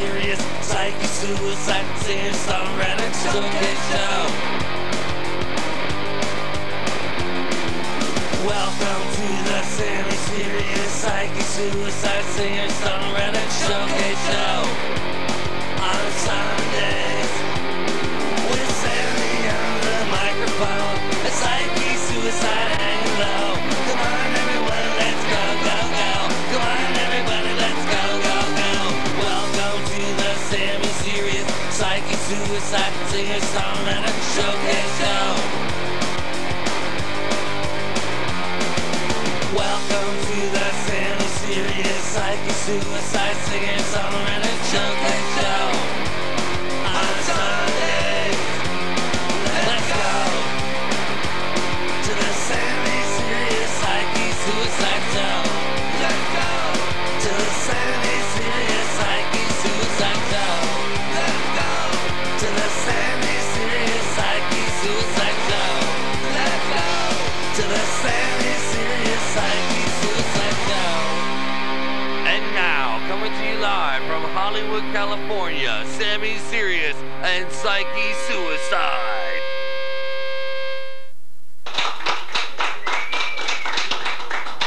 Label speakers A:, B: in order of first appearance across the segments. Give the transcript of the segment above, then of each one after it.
A: serious psyche suicide singer songwriter showcase show. Welcome to the Sammy serious psyche suicide singer songwriter showcase show on Sundays with Sammy on the microphone. A psyche suicide hanging low. Come on everyone, let's go, go, go. Come on everybody, let's go, go, go. Welcome to the Sammy serious psyche suicide singer songwriter showcase show. Welcome to the Sammy serious psyche suicide singer songwriter showcase show on Sundays. Let's go to the Sammy serious psyche suicide show. Let's go to the Sammy serious psyche suicide show. Let's go to the Sammy serious psyche suicide show. Let's go to the Sammy serious psyche suicide show. And now, coming to you live from Hollywood, California, Sammy Serious and Psyche Suicide.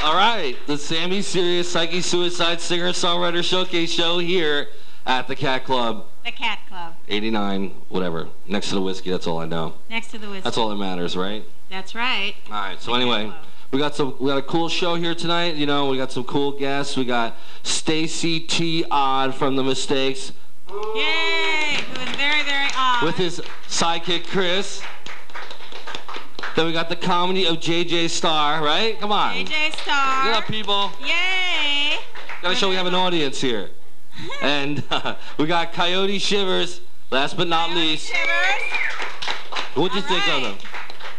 A: All right, the Sammy Serious Psyche Suicide Singer-Songwriter Showcase Show here at the Cat Club.
B: The Cat Club.
A: 89, whatever. Next to the whiskey, that's all I know.
B: Next to the whiskey.
A: That's all that matters, right?
B: That's right.
A: All right, so anyway, we got a cool show here tonight. You know, we got some cool guests. We got Stacy T. Odd from The Mistakes.
B: Yay! It was very, very odd.
A: With his sidekick, Chris. Then we got the comedy of JJ Star, right? Come on.
B: JJ Star.
A: Get up, people.
B: Yay!
A: Gotta show we have an audience here. And we got Coyote Shivers, last but not least.
B: Shivers.
A: What'd you think of them?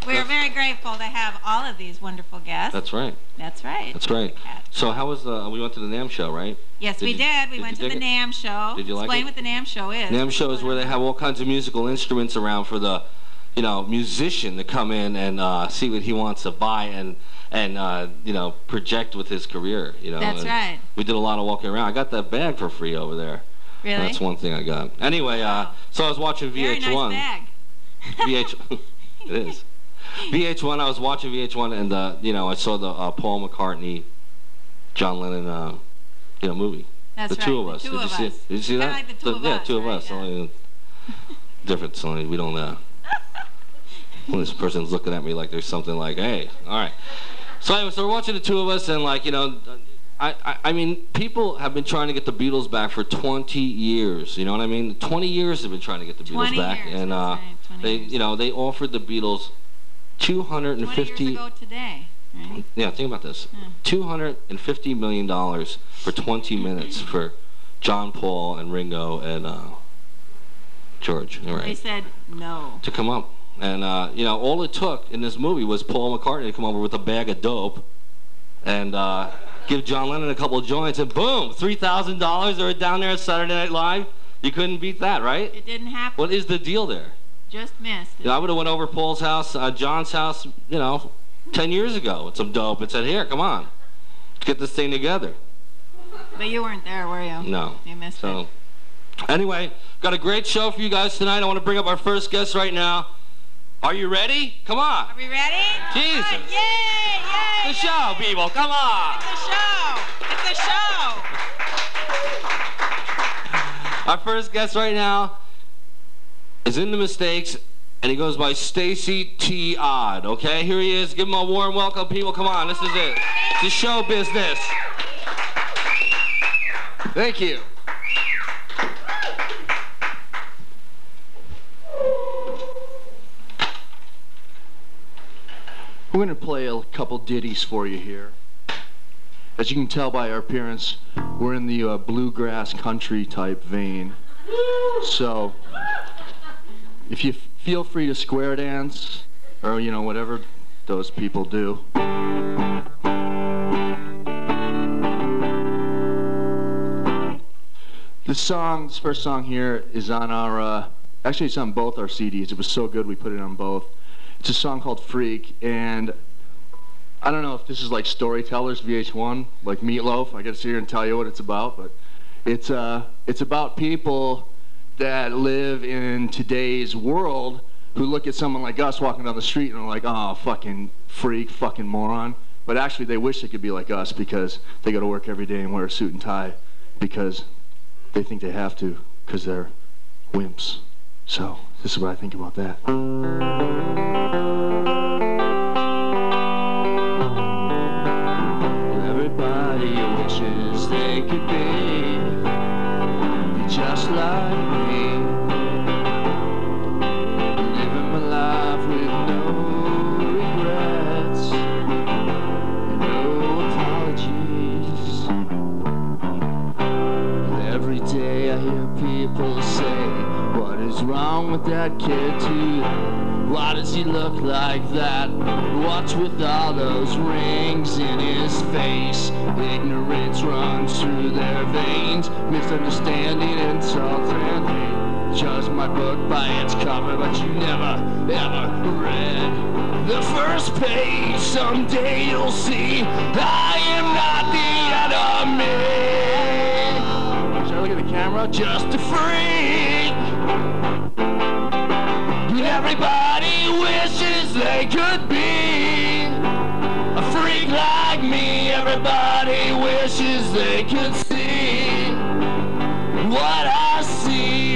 B: We're very grateful to have all of these wonderful guests.
A: That's right.
B: That's right.
A: That's right. So how was we went to the NAMM show, right?
B: Yes, we did. We went to the NAMM show.
A: Did you like it?
B: Explain what the NAMM show is.
A: NAMM show is where they have all kinds of musical instruments around for the, you know, musician to come in and see what he wants to buy and you know, project with his career. You know.
B: That's right.
A: We did a lot of walking around. I got that bag for free over there.
B: Really?
A: That's one thing I got. Anyway, so I was watching VH1.
B: Very nice bag.
A: It is. VH1. I was watching VH1, and you know, I saw the Paul McCartney, John Lennon, you know, movie.
B: That's
A: the
B: right.
A: two of us.
B: Did
A: you see that?
B: Like the two of
A: yeah,
B: us.
A: two of
B: right?
A: us.
B: Yeah.
A: Only difference. Only we don't. Well, this person's looking at me like there's something like, hey, all right. So anyway, so we're watching the two of us, and like, you know, I mean, people have been trying to get the Beatles back for 20 years. You know what I mean? 20 years they've been trying to get the Beatles back,
B: years,
A: and
B: right,
A: they,
B: years.
A: you know, they offered the Beatles 250.
B: 20 years ago today, right?
A: Yeah, think about this. $250 million for 20 minutes for John, Paul, and Ringo and George. All right.
B: They said no.
A: To come up. And, you know, all it took in this movie was Paul McCartney to come over with a bag of dope and give John Lennon a couple of joints, and boom, $3,000. They were down there at Saturday Night Live. You couldn't beat that, right?
B: It didn't happen.
A: What is the deal there?
B: Just missed.
A: You know, I would have went over Paul's house, John's house, you know, 10 years ago with some dope and said, here, come on, let's get this thing together.
B: But you weren't there, were you?
A: No.
B: You missed it.
A: Anyway, got a great show for you guys tonight. I want to bring up our first guest right now. Are you ready? Come on.
B: Are we ready?
A: Jesus.
B: Right. Yay, yay,
A: The show, people. Come on.
B: It's a show. It's a show.
A: Our first guest right now is in The Mistakes, and he goes by Stacy T. Odd, okay? Here he is. Give him a warm welcome, people. Come on. This is it. It's show business.
C: Thank you. We're going to play a couple ditties for you here. As you can tell by our appearance, we're in the bluegrass country type vein. So, if you feel free to square dance, or, you know, whatever those people do. This first song here is on our, actually it's on both our CDs. It was so good we put it on both. It's a song called Freak, and I don't know if this is like Storytellers VH1, like Meatloaf. I gotta sit here and tell you what it's about, but It's about people that live in today's world who look at someone like us walking down the street and are like, oh, fucking freak, fucking moron. But actually they wish they could be like us because they go to work every day and wear a suit and tie because they think they have to because they're wimps. So this is what I think about that.
A: Everybody wishes they could be just like me, living my life with no regrets, no apologies. Every day I hear people say, what is wrong with that kid today? Why does he look like that? What's with all those rings in his face? Ignorance runs through their veins, misunderstanding, insults, and hate. Judge my book by its cover, but you never, ever read the first page. Someday you'll see I am not the enemy.
C: Should I look at the camera?
A: Just a freak. Everybody wishes they could be a freak like me. Everybody wishes they could see what I see.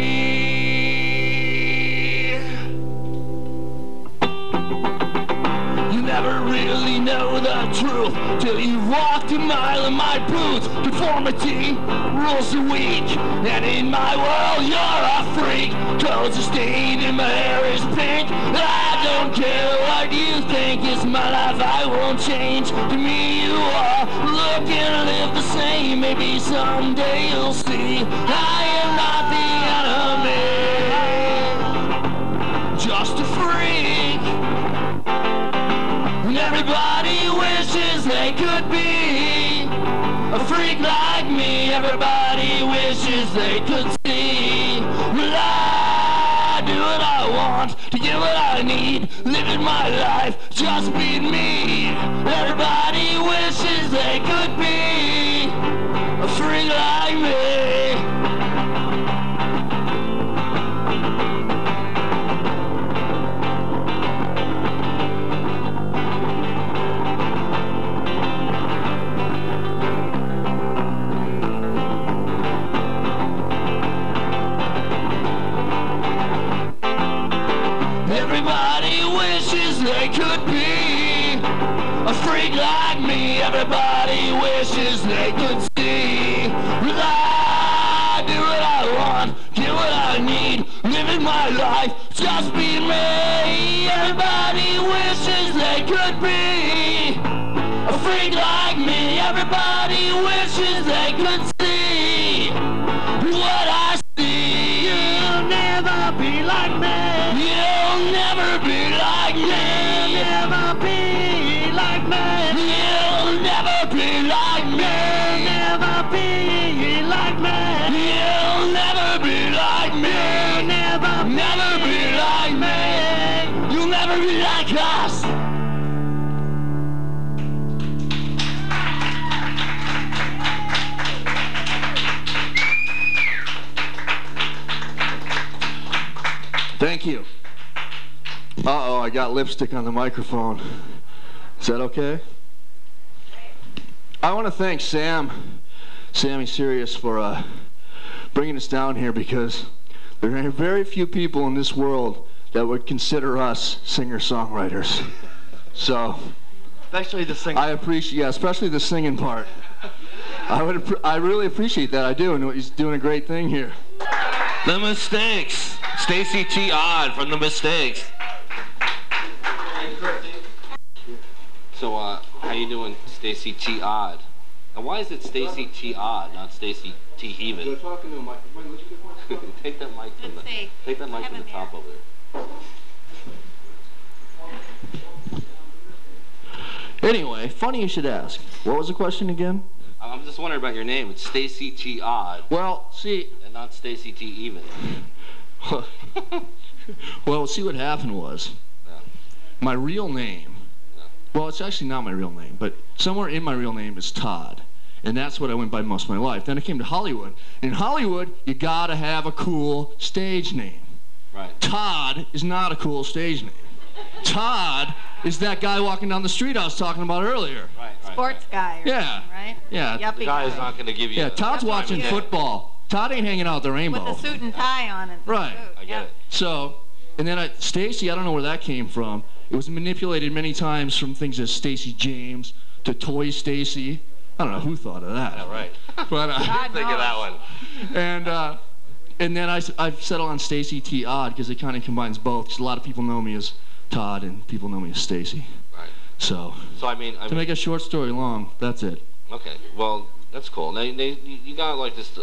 A: You never really know the truth till you've walked a mile in my booth. Conformity rules the weak, and in my world you're a freak. Codes are stained and my hair is pink. I don't care what you think, it's my life, I won't change. To me you all look and live the same. Maybe someday you'll see I am not the enemy, just a freak. Everybody wishes they could be a freak like me. Everybody wishes they could see. Well, I do what I want to get what I need, living my life, just being me. Everybody wishes they could be a freak like me. Everybody wishes they could be a freak like me. Everybody wishes they could see. Well, I do what I want, get what I need, living my life, just being me. Everybody wishes they could be a freak like me. Everybody wishes they could see what I see. You'll never be like me. You'll never be like me. You'll never be like me. You'll never be like me. You'll never be like me. You'll never be like me. You'll never be like me. You'll never be like us.
C: Thank you. Uh-oh, I got lipstick on the microphone. Is that okay? I want to thank Sammy Sirius for bringing us down here because there are very few people in this world that would consider us singer-songwriters. So,
D: Especially the singing.
C: I appreciate, yeah, especially the singing part. I really appreciate that. I do, and he's doing a great thing here.
E: The Mistakes. Stacy T. Odd from The Mistakes. So, how you doing, Stacy T. Odd? Now, why is it Stacy T. Odd, not Stacy T. Even?
C: You're talking to a microphone.
E: Take that mic from the, take that mic from the top over there.
C: Anyway, funny you should ask. What was the question again?
E: I'm just wondering about your name. It's Stacy T. Odd.
C: Well, see...
E: And not Stacy T. Even.
C: Well, see what happened was, my real name, well, it's actually not my real name, but somewhere in my real name is Todd. And that's what I went by most of my life. Then I came to Hollywood. In Hollywood, you gotta have a cool stage name.
E: Right.
C: Todd is not a cool stage name. Todd is that guy walking down the street I was talking about earlier.
E: Right.
B: Sports guy or
C: Yeah.
B: something, right?
C: Yeah.
B: Yuppie
E: The guy is not going to give you.
C: Yeah, Todd's
B: That's what
C: watching
B: we do.
C: football. Todd ain't hanging out at the Rainbow.
B: With a suit and tie on it.
C: Right.
E: I get it.
C: So, and then Stacy, I don't know where that came from. It was manipulated many times from things as Stacy James to Toy Stacy. I don't know who thought of that.
E: Yeah, right.
C: But
B: God
E: Think of that one.
C: and then I've settled on Stacy T. Odd because it kind of combines both. Because a lot of people know me as Todd and people know me as Stacy.
E: Right.
C: So
E: I mean,
C: to make a short story long, that's it.
E: okay. Well, that's cool. Now, you got like this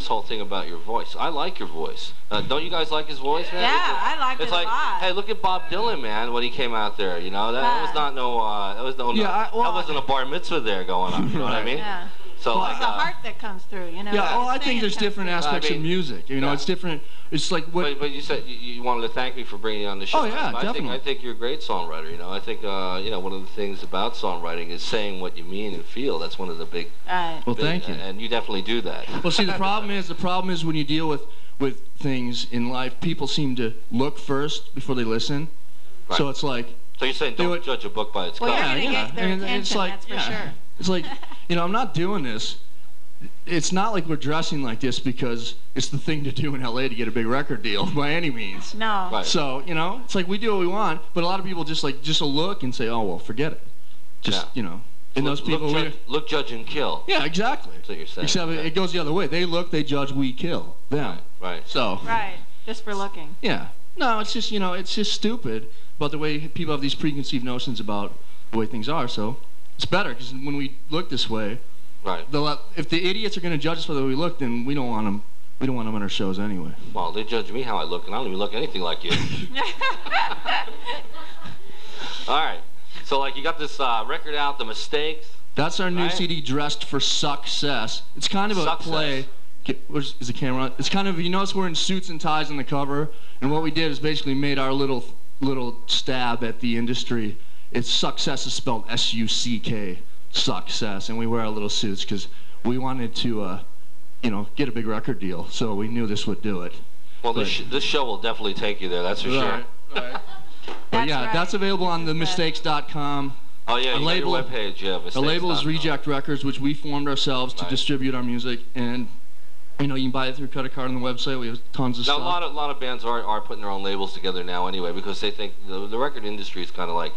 E: whole thing about your voice. I like your voice. Don't you guys like his voice, man?
B: Yeah, I liked
E: It's
B: it
E: like,
B: a lot.
E: hey, look at Bob Dylan, man, when he came out there. You know, that was not that wasn't a bar mitzvah there going on. You know what I mean?
B: Yeah.
E: So like,
B: It's the heart that comes through, you know.
C: Yeah,
B: what
C: I
B: you're
C: think
B: saying
C: there's
B: comes
C: different
B: through.
C: aspects of music. You know,
E: yeah.
C: it's different. It's like what.
E: But you said you wanted to thank me for bringing you on the show.
C: Oh, yeah, definitely.
E: I think you're a great songwriter. You know, I think one of the things about songwriting is saying what you mean and feel. That's one of the big.
B: Right.
C: Well, thank you.
E: And you definitely do that.
C: Well, see, the problem is when you deal with things in life, people seem to look first before they listen.
E: Right.
C: So it's like.
E: So you're saying don't judge a book by its
B: Well,
E: cover.
B: you're going to get their
C: and
B: attention,
C: it's like,
B: that's for sure.
C: It's like, I'm not doing this. It's not like we're dressing like this because it's the thing to do in LA to get a big record deal by any means.
B: No.
E: Right.
C: So, it's like we do what we want, but a lot of people just will look and say, oh, well, forget it. Just, And those people...
E: Look, judge, and kill.
C: Yeah, exactly.
E: That's what you're saying.
C: Except it goes the other way. They look, they judge, we kill them.
E: Right.
C: So...
B: Right. Just for looking.
C: Yeah. No, it's just, it's just stupid about the way people have these preconceived notions about the way things are. So it's better because when we look this way...
E: Right.
C: If the idiots are going to judge us by the way we look, then we don't want them. We don't want them on our shows anyway.
E: Well, they judge me how I look, and I don't even look anything like you. All right. So, like, you got this record out, The Mistakes.
C: That's our new CD, Dressed for Success. It's kind of a play. Is the camera on? It's kind of, you notice we're in suits and ties on the cover, and what we did is basically made our little stab at the industry. It's success is spelled S-U-C-K. Success, and we wear our little suits because we wanted to, get a big record deal. So we knew this would do it.
E: Well, this show will definitely take you there. That's for sure.
C: Right. But yeah, that's available on themistakes.com.
E: Oh yeah, you got your webpage. Yeah,
C: the label is Reject Records, which we formed ourselves to distribute our music, and you can buy it through credit card on the website. We have tons of stuff.
E: Now, a lot of bands are putting their own labels together now anyway because they think the record industry is kind of like.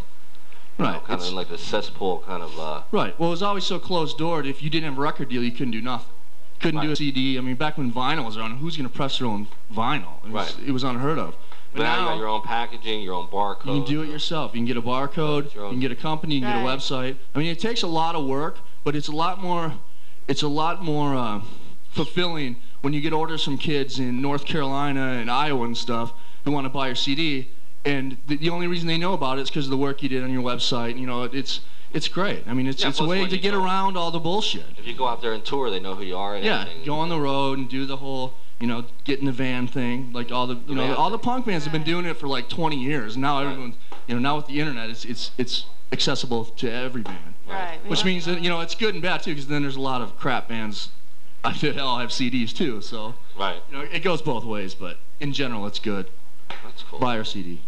E: Kind of like a cesspool kind of...
C: Right. Well, it was always so closed-doored. If you didn't have a record deal, you couldn't do nothing. Couldn't do a CD. I mean, back when vinyl was around, who's going to press their own vinyl? It was unheard of.
E: But now you got your own packaging, your own barcode.
C: You can do it yourself. You can get a barcode. You can get a company. You can get a website. I mean, it takes a lot of work, but it's a lot more fulfilling when you get orders from kids in North Carolina and Iowa and stuff who want to buy your CD. And the only reason they know about it is because of the work you did on your website. It's great. I mean, it's a way to get around all the bullshit.
E: If you go out there and tour, they know who you are. And everything.
C: Go on the road and do the whole, get in the van thing. Like all the, all the punk bands have been doing it for like 20 years. Now everyone's, now with the internet, it's accessible to every band.
B: Right.
C: Which means that it's good and bad too, because then there's a lot of crap bands that all have CDs too. So it goes both ways, but in general, it's good.
E: That's cool.
C: Buy our CD.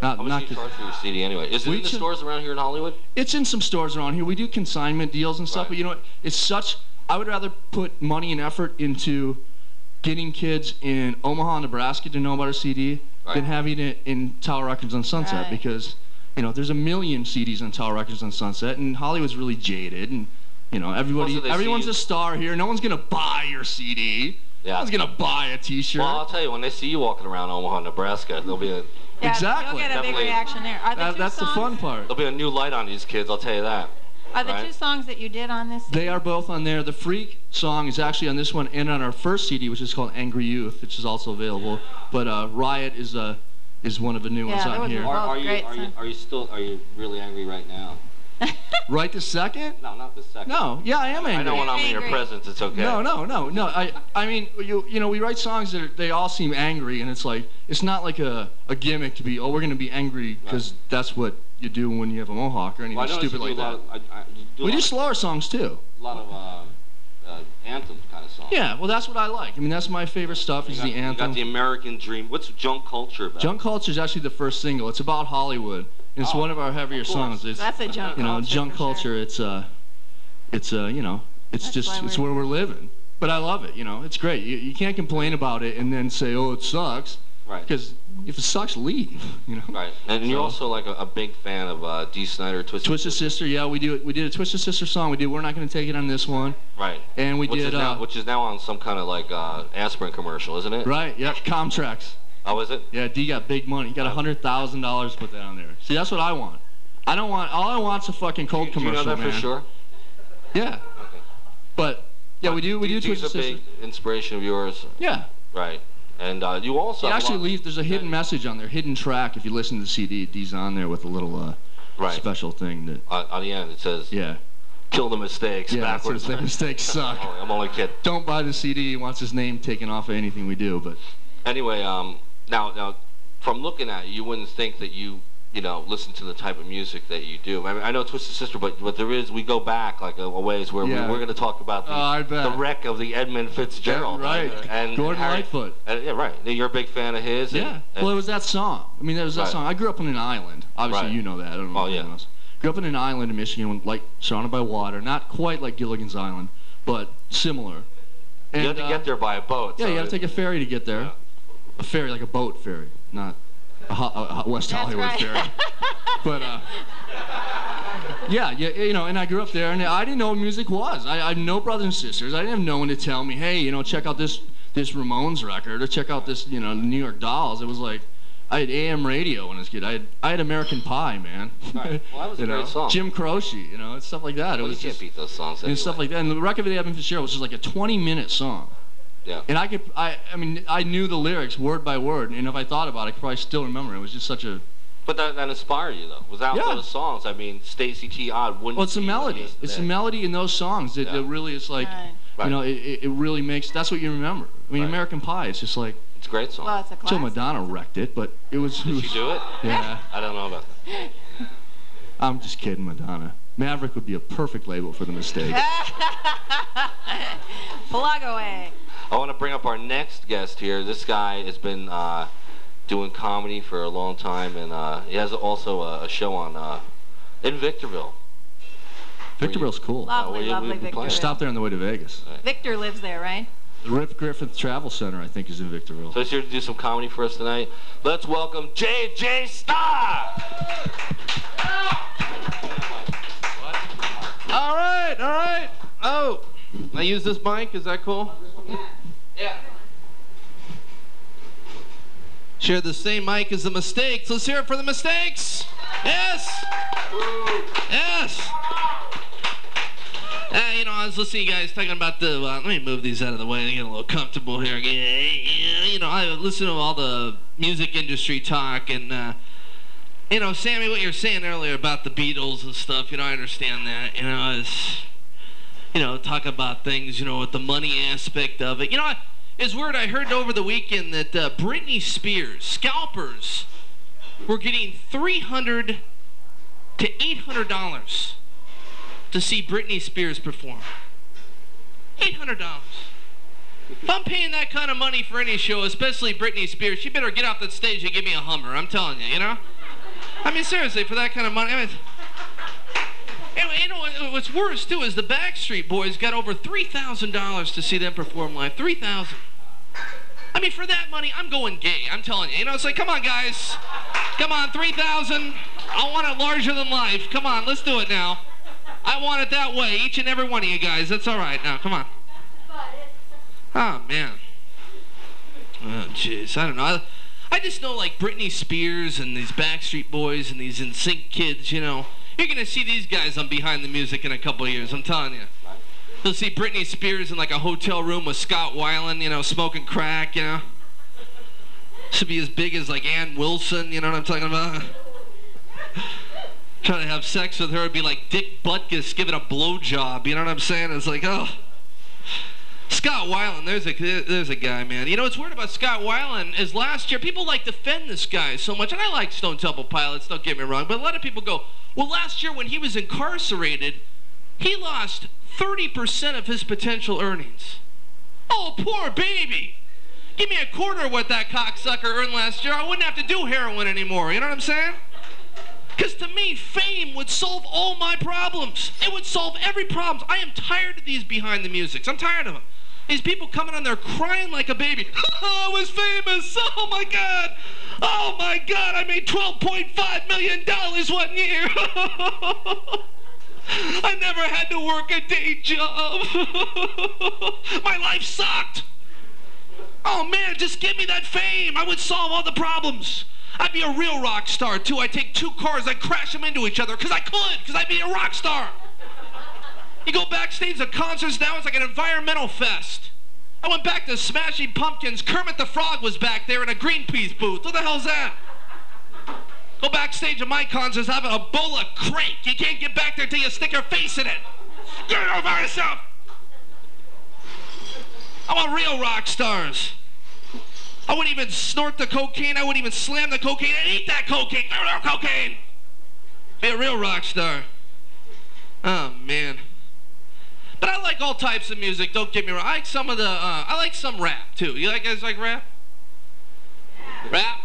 E: How much do you charge for your CD anyway? Is it in the stores around here in Hollywood?
C: It's in some stores around here. We do consignment deals and stuff, but you know what? I would rather put money and effort into getting kids in Omaha, Nebraska to know about our CD than having it in Tower Records on Sunset because, there's a million CDs on Tower Records on Sunset, and Hollywood's really jaded, and, everyone's a star here. No one's going to buy your CD. Yeah. No one's going to buy a T-shirt.
E: Well, I'll tell you, when they see you walking around Omaha, Nebraska, there'll be a...
B: Yeah,
C: exactly.
B: You'll get a big reaction there.
C: That's the fun part.
E: There'll be a new light on these kids, I'll tell you that.
B: Are the two songs that you did on this CD?
C: They are both on there. The Freak song is actually on this one and on our first CD, which is called Angry Youth, which is also available. But Riot is one of the new ones on here.
E: Are you really angry right now?
C: Right this second?
E: No, not this second.
C: No, yeah, I am angry.
E: I know when I'm in your presence, it's okay.
C: No. I mean, we write songs that they all seem angry, and it's like it's not like a gimmick to be. Oh, we're gonna be angry because that's what you do when you have a mohawk or anything stupid like that. We do slower songs too.
E: A lot of anthem kind of songs.
C: Yeah, well, that's what I like. I mean, that's my favorite stuff is the anthem.
E: You got the American Dream. What's Junk Culture about?
C: Junk Culture is actually the first single. It's about Hollywood. And it's one of our heavier songs. It's,
B: that's a junk culture.
C: You know, junk culture. Sure. It's you know, it's where we're living. But I love it. You know, it's great. You can't complain about it and then say, oh, it sucks.
E: Right.
C: Because if it sucks, leave. You know.
E: Right. And you're also like a big fan of Dee Snider, Twisted
C: Sister. Yeah, we did a Twisted Sister song. We did We're Not Gonna Take It on This one.
E: Right.
C: And which
E: is now on some kind of like aspirin commercial, isn't it?
C: Right. Yep. Comtrax.
E: Oh, is it?
C: Yeah. D got big money. He got $100,000 to put that on there. See, that's what I want. I don't want. All I want's a fucking cold commercial,
E: do you know that
C: man.
E: for sure?
C: Yeah. Okay. But yeah, we do Twisted Sister.
E: He's a big inspiration of yours.
C: Yeah.
E: Right. And you also
C: there's a hidden message on there, hidden track. If you listen to the CD, D's on there with a little special thing that
E: on the end it says kill the mistakes backwards.
C: The mistakes suck.
E: I'm only kidding.
C: Don't buy the CD. He wants his name taken off of anything we do. But
E: anyway, now from looking at you wouldn't think that you listen to the type of music that you do. I mean, I know Twisted Sister, but we go back like a ways where we're going to talk about the wreck of the Edmund Fitzgerald.
C: Yeah, right.
E: And
C: Gordon Lightfoot.
E: Yeah, right. You're a big fan of his.
C: Yeah. Well, it was that song. I mean, there was that song. I grew up on an island. Obviously, you know that. I don't know anyone else. Grew up in an island in Michigan, like surrounded by water. Not quite like Gilligan's Island, but similar. And,
E: you have to get there by a boat.
C: Yeah, you got to take a ferry to get there. Yeah. A ferry, like a boat ferry, not a West Hollywood ferry. But and I grew up there, and I didn't know what music was. I had no brothers and sisters. I didn't have no one to tell me, hey, check out this Ramones record, or check out this, the New York Dolls. It was like I had AM radio when I was a kid. I had American Pie, man.
E: Right. Well, that was a great song.
C: Jim Croce, it's stuff like that.
E: Well, you can't beat those songs anyway.
C: And stuff like that. And the record of the Edmund Fitzgerald was just like a 20-minute song.
E: Yeah.
C: And I knew the lyrics word by word, and if I thought about it, I could probably still remember it. It was just such a...
E: But that inspired you, though. Without those songs, I mean, Stacey T. Odd wouldn't...
C: Well, it's a melody. It's a melody in those songs that really is like, it really makes... That's what you remember. I mean, American Pie, it's just like...
E: It's a great song.
B: Well, it's a classic.
C: Till Madonna wrecked it, but it was...
E: Did she do it?
C: Yeah.
E: I don't know about that.
C: I'm just kidding, Madonna. Maverick would be a perfect label for the mistake.
B: Plug away.
E: I want to bring up our next guest here. This guy has been doing comedy for a long time, and he has also a show on in Victorville.
C: Victorville's cool.
B: Lovely Victorville.
C: I stopped there on the way to Vegas.
E: Right.
B: Victor lives there, right?
C: The Rip Griffith Travel Center, I think, is in Victorville.
E: So he's here to do some comedy for us tonight. Let's welcome J.J. Star!
F: All right. Oh, I use this mic. Is that cool?
E: Yeah.
F: Share the same mic as the Mistakes. Let's hear it for the Mistakes. Yes. Yes. I was listening to you guys talking about the. Let me move these out of the way to get a little comfortable here. I listen to all the music industry talk, and Sammy, what you're saying earlier about the Beatles and stuff. I understand that. Talk about things. With the money aspect of it. It's weird. I heard over the weekend that Britney Spears scalpers were getting $300 to $800 to see Britney Spears perform. $800. If I'm paying that kind of money for any show, especially Britney Spears, she better get off that stage and give me a Hummer. I'm telling you, I mean, seriously, for that kind of money. What's worse, too, is the Backstreet Boys got over $3,000 to see them perform live. $3,000. I mean, for that money, I'm going gay. I'm telling you. It's like, come on, guys. Come on, $3,000. I want it larger than life. Come on, let's do it now. I want it that way, each and every one of you guys. That's all right. Now, come on. Oh, man. Oh, jeez. I don't know. I just know, like, Britney Spears and these Backstreet Boys and these NSYNC kids, you're going to see these guys on Behind the Music in a couple of years. I'm telling you. You'll see Britney Spears in, like, a hotel room with Scott Weiland, smoking crack, Should be as big as, like, Ann Wilson, you know what I'm talking about? Trying to have sex with her would be like Dick Butkus giving a blowjob, you know what I'm saying? It's like, oh. Scott Weiland, there's a guy, man. You know what's weird about Scott Weiland is last year people like defend this guy so much, and I like Stone Temple Pilots, don't get me wrong, but a lot of people go, well, last year when he was incarcerated, he lost 30% of his potential earnings. Oh, poor baby. Give me a quarter of what that cocksucker earned last year. I wouldn't have to do heroin anymore. You know what I'm saying? Because to me, fame would solve all my problems. It would solve every problem. I am tired of these behind the musics. I'm tired of them. These people coming on there crying like a baby. I was famous. Oh, my God. Oh, my God. I made $12.5 million 1 year. I never had to work a day job. My life sucked. Oh, man, just give me that fame. I would solve all the problems. I'd be a real rock star, too. I'd take 2 cars, I'd crash them into each other, because I could, because I'd be a rock star. You go backstage at concerts now, it's like an environmental fest. I went back to Smashing Pumpkins. Kermit the Frog was back there in a Greenpeace booth. What the hell's that? Go backstage at my concerts, have a bowl of crank. You can't get back there till you stick your face in it. Get it over yourself. I want real rock stars. I wouldn't even snort the cocaine. I wouldn't even slam the cocaine and eat that cocaine. Cocaine. Be a real rock star. Oh, man. But I like all types of music. Don't get me wrong. I like some of the, I like some rap, too. You guys like rap? Rap?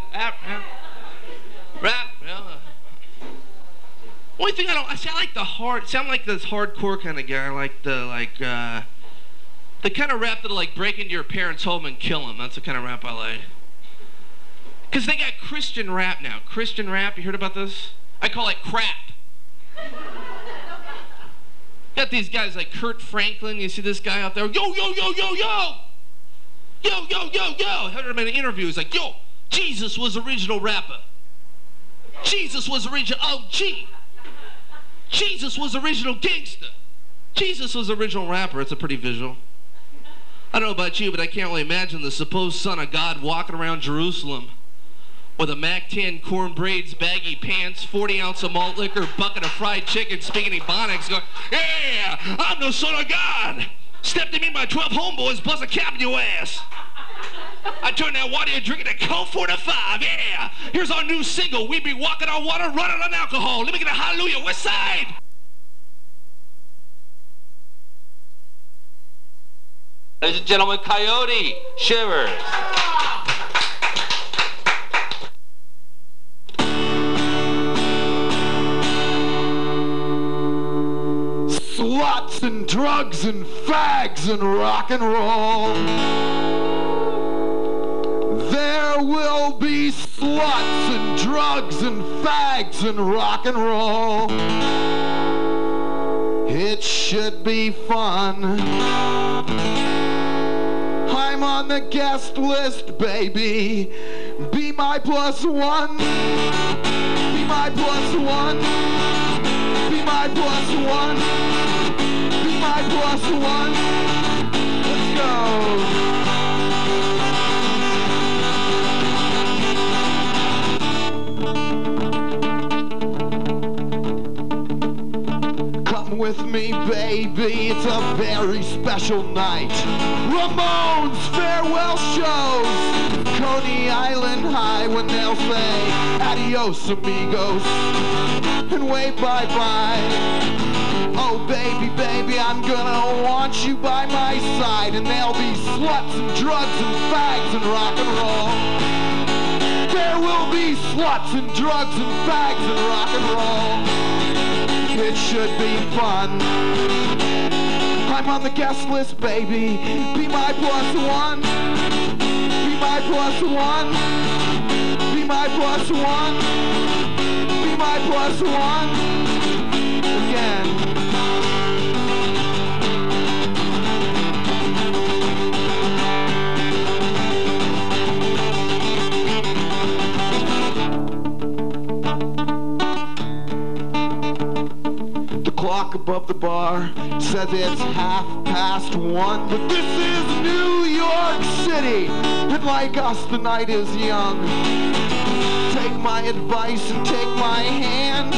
F: Only thing I like the hard, I'm like this hardcore kind of guy. I like the kind of rap that'll like break into your parents' home and kill them. That's the kind of rap I like. Because they got Christian rap now. Christian rap, you heard about this? I call it crap. Got these guys like Kurt Franklin. You see this guy out there? Yo, yo, yo, yo, yo! Yo, yo, yo, yo! I heard him in an interview. He's like, yo, Jesus was original rapper. Jesus was original OG. Jesus was original gangster. Jesus was original rapper. It's a pretty visual. I don't know about you, but I can't really imagine the supposed son of God walking around Jerusalem with a Mac 10, corn braids, baggy pants, 40-ounce of malt liquor, bucket of fried chicken, speaking Ebonics, going, yeah, I'm the son of God. Stepped in me my 12 homeboys, bust a cap in your ass. I turned that water you're drinking to Coke 45, yeah. Here's our new single, We Be Walking on Water, Running on Alcohol. Let me get a hallelujah, West Side.
E: Ladies and gentlemen, Coyote Shivers.
C: Sluts and drugs and fags and rock and roll. There will be sluts and drugs and fags and rock and roll. It should be fun. I'm on the guest list, baby. Be my +1. Be my +1. Be my +1. Be my +1. Let's go. With me, baby, it's a very special night. Ramones farewell shows, Coney Island High, when they'll say adios amigos and wave bye-bye. Oh baby, baby, I'm gonna want you by my side, and there'll be sluts and drugs and fags and rock and roll. There will be sluts and drugs and fags and rock and roll. It should be fun. I'm on the guest list, baby. Be my +1. Be my +1. Be my +1. Be my +1. Again. Clock above the bar says it's 1:30, but this is New York City, and like us the night is young. Take my advice and take my hand.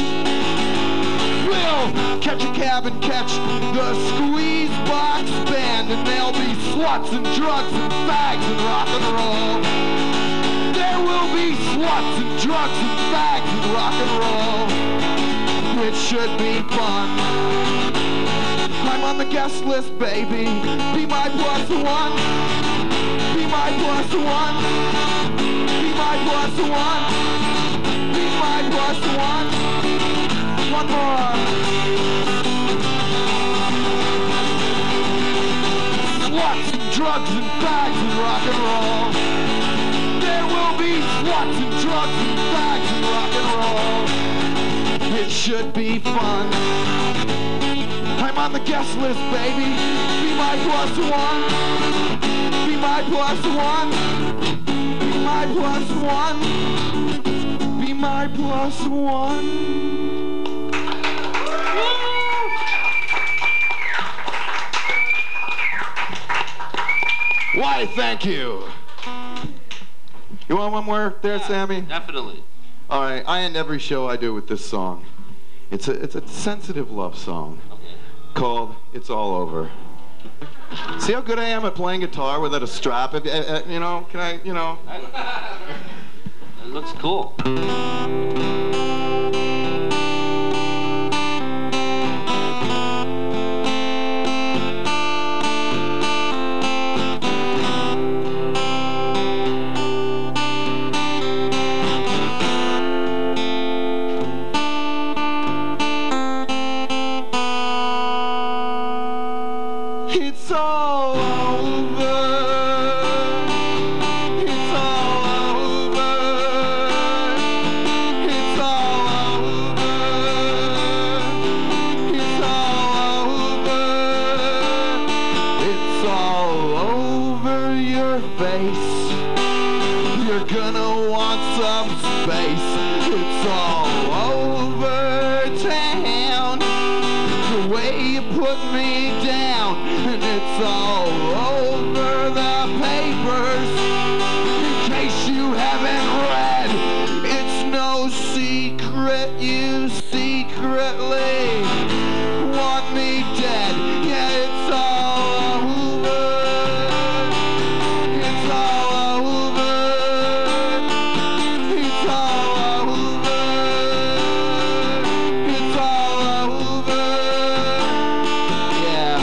C: We'll catch a cab and catch the squeeze box band, and there'll be sluts and drugs and fags and rock and roll. There will be sluts and drugs and fags and rock and roll. It should be fun. I'm on the guest list, baby. Be my plus one. Be my plus one. Be my plus one. Be my plus one. One more. Sluts and drugs and fags and rock and roll. There will be sluts and drugs and fags and rock and roll. It should be fun. I'm on the guest list, baby. Be my plus one. Be my plus one. Be my plus one. Be my plus one. Why, thank you. You want one more there, Sammy?
E: Definitely.
C: All right, I end every show I do with this song. It's a sensitive love song called It's All Over. See how good I am at playing guitar without a strap? You know, can I, you know?
E: It looks cool.
C: It's all over. It's all over. It's all over. It's all over. It's all over your face. You're gonna want some space. It's all over town. The way you put me down. And it's all over the papers. In case you haven't read, it's no secret you secretly want me dead. Yeah, it's all over. It's all over. It's all over. It's all over. Yeah.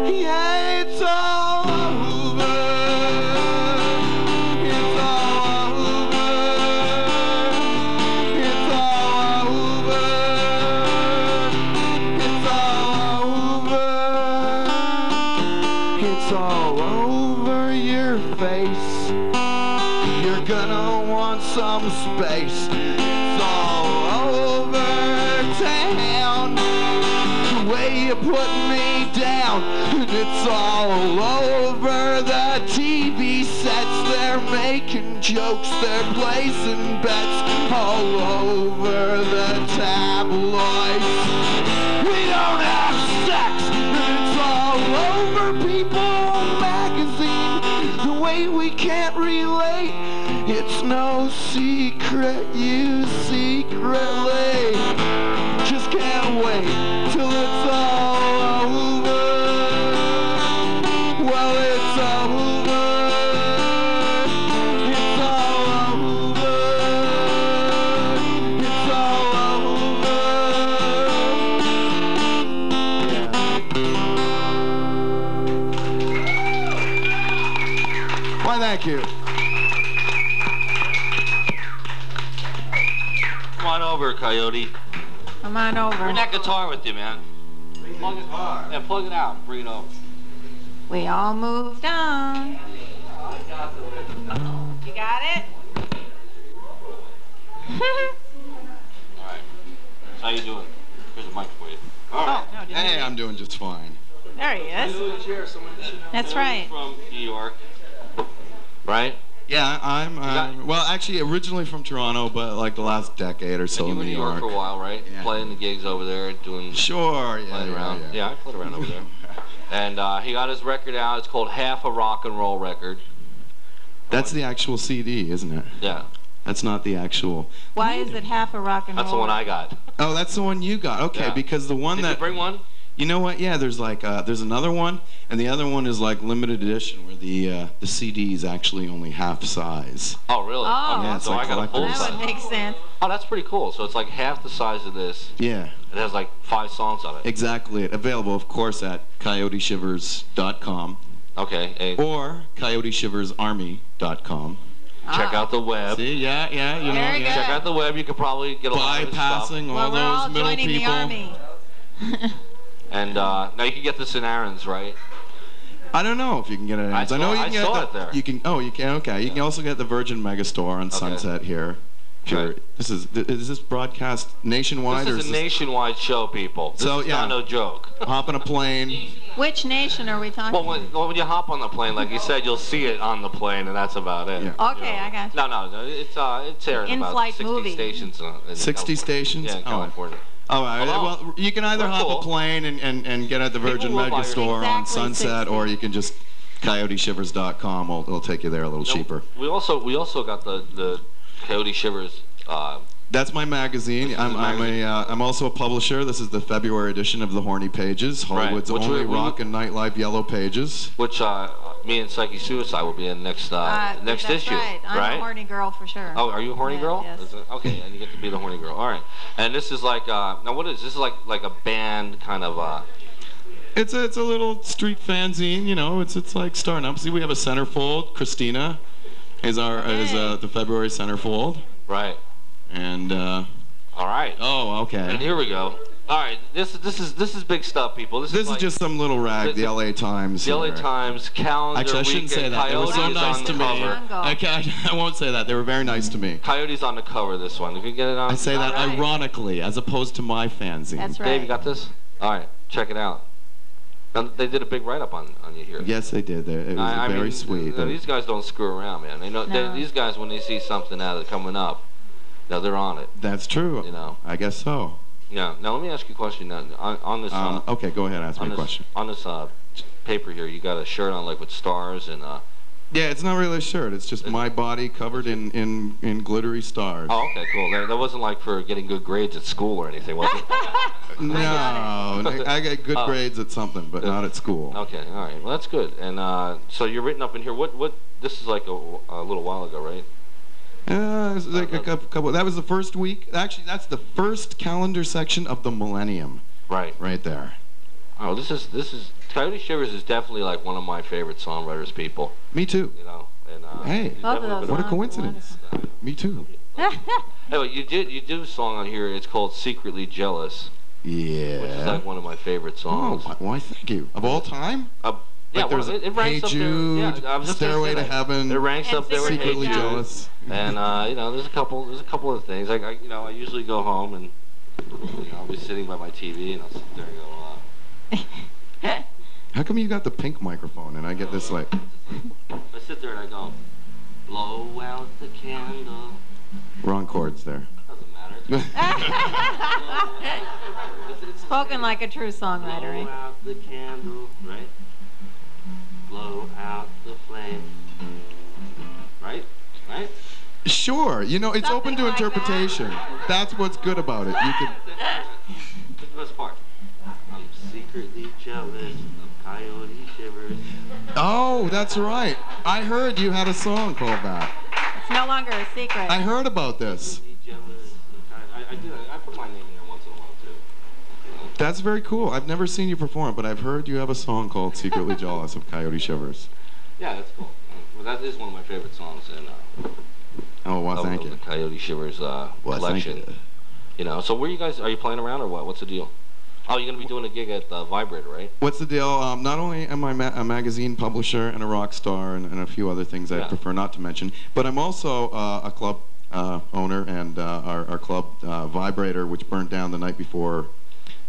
C: Yeah, it's all over. It's all over. It's all over. It's all over. It's all over your face. You're gonna want some space. It's all over town. The way you put me down. And it's all over the TV sets. They're making jokes, they're placing bets. All over the tabloids. We don't have sex. And it's all over People magazine. The way we can't relate. It's no secret you secretly just can't wait till it's all over. Well, it's over. It's all over. It's all over. Yeah. Why, thank you.
E: Come on over, Coyote.
B: Come on over.
E: Bring that guitar with you, man. Plug it, yeah, plug it out. Bring it over.
B: We all moved on. You got it?
E: All right. How you doing? Here's a mic for you. All right.
B: Oh, no,
G: Hey, I'm doing just fine.
B: there he is. That's right.
E: From New York, right?
G: Yeah, I'm well, actually, originally from Toronto, but like the last decade or so
E: And you
G: in
E: were in
G: New York.
E: for a while, right?
G: Yeah.
E: Playing the gigs over there, doing
G: Sure, yeah,
E: playing around.
G: yeah.
E: I played around over there. And he got his record out. It's called Half a Rock and Roll Record.
G: That's the actual CD, isn't it?
E: Yeah,
G: That's not the actual.
B: Why is it half a rock and roll?
E: that's the one I got.
G: Oh, that's the one you got. Okay,
E: Yeah.
G: because the one
E: Did you
G: that
E: bring one?
G: you know what? Yeah, there's like there's another one, and the other one is like limited edition, where the CD is actually only half size.
E: Oh, really?
B: Oh.
E: Okay,
G: Yeah, it's
E: so
G: like
E: I got a full
G: collector's.
B: That would
E: size.
B: make sense.
E: Oh, that's pretty cool. So it's like half the size of this.
G: Yeah,
E: It has like 5 songs on it.
G: exactly. Available, of course, at coyoteshivers.com
E: Okay.
G: or coyoteshiversarmy.com.
E: Check out the web.
G: See, yeah, you know,
B: Very
G: yeah.
E: Check out the web. You could probably get a lot of his stuff.
G: Bypassing all
B: Well, we're all
G: those middle
B: joining
G: people.
B: the army.
E: And now you can get this in Aaron's, right?
G: I don't know if you can get it.
E: I
G: I know
E: saw-
G: you
E: I
G: can get
E: saw
G: the,
E: it there.
G: You can. Oh, you can. Okay, you can also get the Virgin Megastore on Sunset here. Sure.
E: Okay.
G: Is this broadcast nationwide?
E: This
G: or
E: is a nationwide show, people. This
G: So,
E: is
G: yeah.
E: not no joke.
G: Hop in a plane.
B: Which nation are we talking
E: Well, when you hop on the plane, like you said, you'll see it on the plane, and that's about it.
G: Yeah.
B: Okay, I got you.
E: No, it's airing in about
B: In-flight
E: 60
B: movie.
E: stations. In
G: 60
E: California.
G: stations?
E: Yeah, in
G: Oh.
E: California.
G: All right.
E: Hello.
G: Well, you can either
E: We're
G: hop
E: cool.
G: a plane and get at the Virgin
E: People will buy your-
G: Megastore on
B: Exactly
G: Sunset,
B: 60.
G: or you can just coyoteshivers.com. It'll take you there a little cheaper.
E: We also got the Coyote Shivers.
G: That's my magazine.
E: This is
G: I'm
E: the magazine.
G: I'm also a publisher. This is the February edition of the Horny Pages, Hollywood's
E: Which
G: only
E: we-
G: rock and nightlife yellow pages.
E: Which me and Psyche Suicide will be in next next
B: that's
E: issue,
B: right. I'm a horny girl for sure.
E: Oh, are you a horny
B: Yeah,
E: girl?
B: yes.
E: Is it- okay, and you get to be the horny girl. All right. And this is like now what is this? Is like a band kind of
G: It's a little street fanzine, you know. It's like starting up. See, we have a centerfold. Christina is the February centerfold,
E: right.
G: and
E: All right.
G: oh,
E: And
G: okay.
E: here we go. All right. This is big stuff, people. This
G: This
E: like
G: is just some little rag. The LA Times.
E: the LA
G: here.
E: Times calendar.
G: Actually, I shouldn't say
E: weekend.
G: that. They were
E: Coyote
G: so
E: is
G: nice
E: on
G: to
E: the
G: me.
E: cover.
B: Cover.
G: I won't say that. They were very nice to me.
E: Coyote's on the cover. This one. You can get it on.
G: I say that
B: All right.
G: ironically, as opposed to my fanzine.
B: That's right.
E: Dave, you got this? All right. Check it out. Now, they did a big write-up on you here.
G: Yes, they did. It was
E: I
G: very
E: mean,
G: sweet.
E: These guys don't screw around, man. They know
B: No.
E: these guys when they see something out of coming up, now they're on it.
G: That's true.
E: You know.
G: I guess so.
E: Yeah. Now let me ask you a question. Now on this
G: Okay, go ahead. Ask me
E: on
G: a
E: this
G: question.
E: on this paper here, you got a shirt on like with stars and
G: Yeah, it's not really a shirt. It's just my body covered in glittery stars.
E: Oh, okay, cool. That wasn't like for getting good grades at school or anything, was it?
G: No, I get good
E: Oh.
G: grades at something, but not at school.
E: Okay, all right. Well, that's good. And so you're written up in here. What? This is like a little while ago, right?
G: It's like a couple. That was the first week. Actually, that's the first calendar section of the millennium,
E: Right.
G: right there.
E: Oh, this is Coyote Shivers is definitely like one of my favorite songwriters, people.
G: Me too.
E: You know, and
G: Hey.
E: he's
B: Both of
E: definitely
B: those
E: been
G: What a
B: songs are
G: coincidence. Me too.
E: Anyway, you do a song on here. It's called "Secretly Jealous,"
G: Yeah.
E: which is like one of my favorite
G: Oh,
E: songs.
G: why? Thank you. Of all time.
E: Yeah,
G: Like there's
E: well, it
G: Hey
E: ranks up
G: Jude,
E: there. Yeah, I was just gonna
G: Stairway
E: say
G: to
E: that.
G: Heaven,
E: It ranks
B: And
E: up there with Hey
G: Secretly
E: Jude.
G: Jealous.
E: And you know, there's a couple of things. Like I usually go home and I'll be sitting by my TV and I'll sit there and go.
G: How come you got the pink microphone and I get this like?
E: I sit there and I go, blow out the candle.
G: Wrong chords there.
E: Doesn't matter.
B: Spoken like a true songwriter,
E: Blow
B: eh?
E: out the candle, right? Blow out the flame. Right? Right?
G: Sure. You know, it's open
B: Something
G: to
B: like that.
G: interpretation. That's what's good about it. You can.
E: That's the best part. I'm secretly jealous of Coyote Shivers.
G: Oh, that's right. I heard you had a song called that.
B: It's no longer a secret.
G: I heard about this.
E: Secretly jealous of I do that. I put my name in there once in a while too. You know?
G: That's very cool. I've never seen you perform, but I've heard you have a song called Secretly Jealous of Coyote Shivers.
E: Yeah, that's cool. Well, that is one of my favorite songs in
G: Oh, well, thank
E: of
G: you.
E: the Coyote Shivers collection.
G: Thank you.
E: You know, so where you guys are you playing around or what? What's the deal? Oh, you're gonna be doing a gig at Vibrator, right?
G: What's the deal? Not only am I a magazine publisher and a rock star and a few other things I
E: Yeah.
G: prefer not to mention, but I'm also a club owner and our club Vibrator, which burned down the night before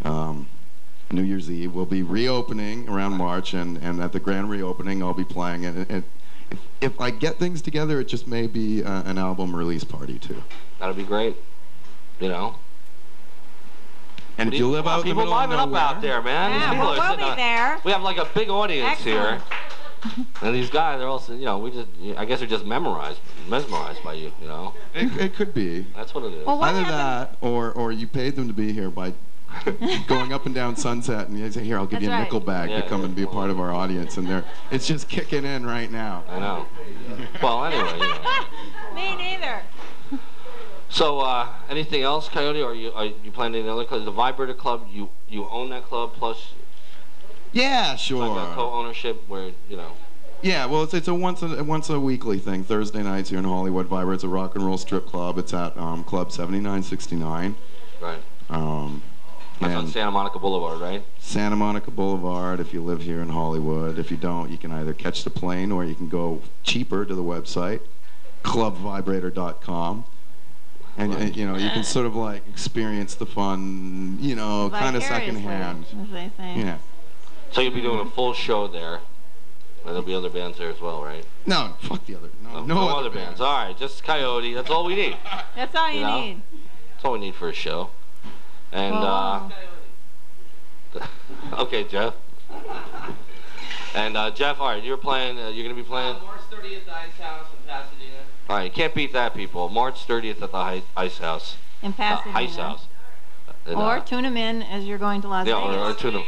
G: New Year's Eve. We'll be reopening around March, and at the grand reopening, I'll be playing. And if I get things together, it just may be an album release party too.
E: That'd be great. You know.
G: And if you live out in the middle of nowhere,
E: people liven up out there, man.
B: Yeah,
E: These people
B: well,
E: are
B: we'll be there.
E: We have like a big audience
B: Excellent.
E: here. And these guys, they're also, you know, I guess they're just mesmerized by you, you know.
G: it could be.
E: That's what it is.
B: Well, what
G: Either
B: happened?
G: that, or you paid them to be here by going up and down Sunset, and you say, "Here, I'll give you a
B: That's
G: nickel bag
E: Yeah,
G: to come and be a part of our audience," and it's just kicking in right now.
E: I know. Well, anyway, you know.
B: Me neither.
E: So, anything else, Coyote? Or are you planning another club? The Vibrator Club, you own that club, plus
G: Yeah, sure.
E: like a co-ownership where, you know.
G: Yeah, well, it's a once a weekly thing. Thursday nights here in Hollywood. Vibrator. It's a rock and roll strip club. It's at Club 7969.
E: Right. That's on Santa Monica Boulevard, right?
G: Santa Monica Boulevard, if you live here in Hollywood. If you don't, you can either catch the plane or you can go cheaper to the website, clubvibrator.com. And, you know, you can sort of like experience the fun, you know, kind of secondhand.
B: As they say.
G: Yeah.
E: So you'll be doing a full show there. And there'll be other bands there as well, right?
G: No, fuck the other. No
E: other bands. All right, just Coyote. That's all we need.
B: That's all you
E: know?
B: need.
E: That's all we need for a show. And, okay, Jeff. And, Jeff, all right, you're going to be playing?
F: March 30th, the Ice House in Pasadena.
E: All right, you can't beat that, people. March 30th at the Ice House.
B: In Pasadena.
E: Ice House. And,
B: Or tune them in as you're going to Las
E: yeah,
B: Vegas.
E: or tune them.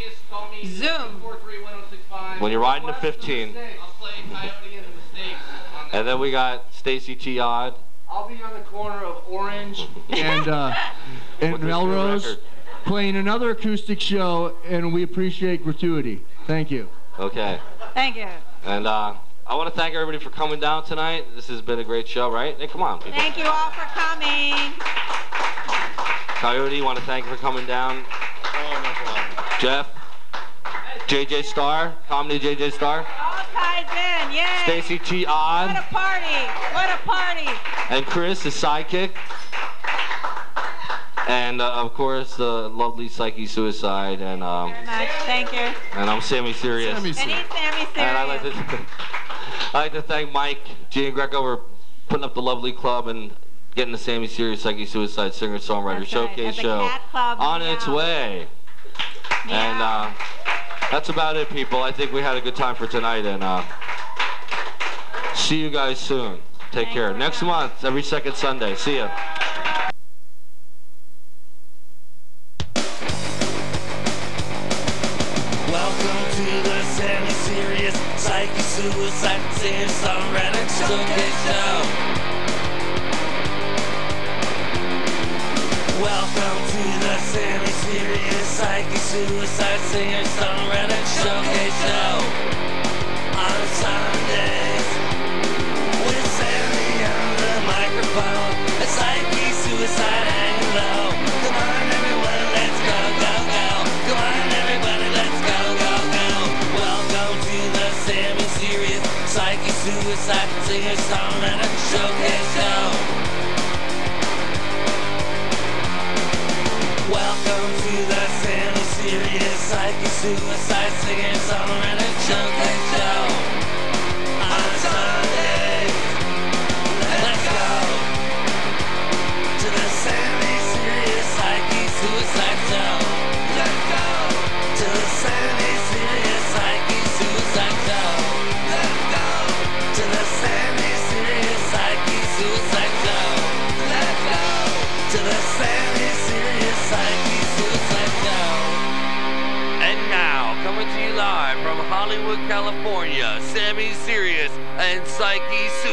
B: Zoom.
E: When you're riding the 15.
F: I'll play Coyote and the Mistakes.
E: And then we got Stacy T. Odd.
D: I'll be on the corner of Orange
C: And
E: With this new
C: Melrose
E: record.
C: playing another acoustic show, and we appreciate gratuity. Thank you.
E: Okay.
B: Thank you.
E: And I want to thank everybody for coming down tonight. This has been a great show, right? Hey, come on, people.
B: Thank you all for coming.
E: Coyote, you want to thank you for coming down?
G: Oh, no problem.
E: Jeff? JJ Star? Comedy JJ Star?
B: All ties in. Yay.
E: Stacy T.
B: What
E: Odd?
B: a party. What a party.
E: And Chris, his sidekick? And, of course, the lovely Psyche Suicide. And,
B: Very much. Thank you.
E: and I'm Sammy Serious.
B: And he's Sammy Serious.
E: And I'd like to thank Mike, G and Greco for putting up the lovely club and getting the Sammy Serious Psyche Suicide singer-songwriter
B: That's right.
E: showcase
B: At the
E: show
B: Cat Club
E: on
B: in
E: its
B: Meow.
E: way.
B: Yeah.
E: And that's about it, people. I think we had a good time for tonight, and see you guys soon. Take
B: Thanks
E: care.
B: for
E: Next
B: coming.
E: month, every second Sunday. See ya.
A: Welcome to the Sammy Serious Psyche Suicide Singer-Songwriter Showcase Show. Welcome to the Sammy Serious Psyche Suicide Singer-Songwriter Showcase Show on Sundays with Sammy on the microphone. A Psyche Suicide hanging low. Come on, everyone, let's go, go, go. Come on, everybody, let's go, go, go. Welcome to the Sammy Serious Psyche Suicide Singer-Songwriter Showcase Show. Welcome to the Sammy Serious Psyche Suicide Singer-Songwriter Showcase Show on Sundays. Let's go to the Sammy Serious Psyche Suicide Show. Let's go to the Sammy Serious Psyche Suicide Show. Let's go to the Sammy Serious Psyche Suicide Show. Let's go to the Sammy Serious Psyche Suicide Show. And now, coming to you live from Hollywood, California, Sammy Serious and Psyche Suicide.